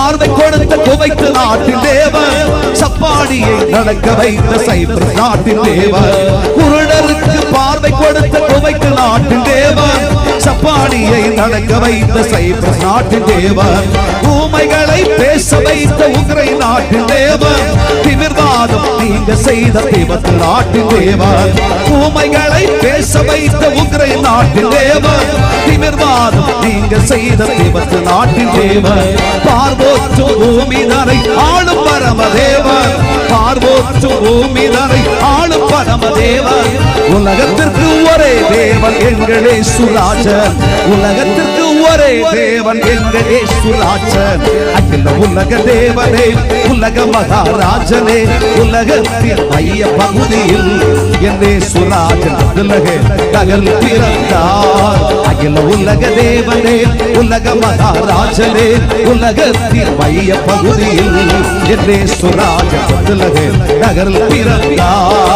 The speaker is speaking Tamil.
பார்வை கொடுத்த குவைத்து நாட்டின் தேவன், சப்பாடியை நடக்க வைத்த சைப்ரஸ் நாட்டின் தேவன், குருடருக்கு பார்வை கொடுத்த குவைத்து நாட்டின் தேவன், சப்பாடியை நடக்க வைத்த சைப்ரஸ் நாட்டின் தேவன், ஊமைகளை பேச வைத்த உக்ரைன் நாட்டின் தேவன், திமிர்வாதம் நீங்க செய்த திபெத் நாட்டின் தேவன், ஊமைகளை பேச வைத்த உக்ரைன் நாட்டின் தேவன், திமிர்வாதம் நீங்க செய்த திபெத் நாட்டின் தேவன், பார்வோற்றும் பூமிதனை ஆளும் பரமதேவன், பார்வோற்றும் பூமிதனை ஆளும் பரமதேவன், உலகத்திற்கு ஒரே தேவன் எங்கள் இயேசுராஜன், உலகத்திற்கு ஒரே தேவன் எங்கள் இயேசுராஜன், அகில உலக தேவனே, உலக மகாராஜனே, உலகத்தின் மைய பகுதியில் என் இயேசுராஜன் நகல் பிறந்தார், அகில உலக தேவனே, உலக மகாராஜனே, உலகத்தின் மைய பகுதியில் என் இயேசுராஜன் நகல் பிறந்தார்,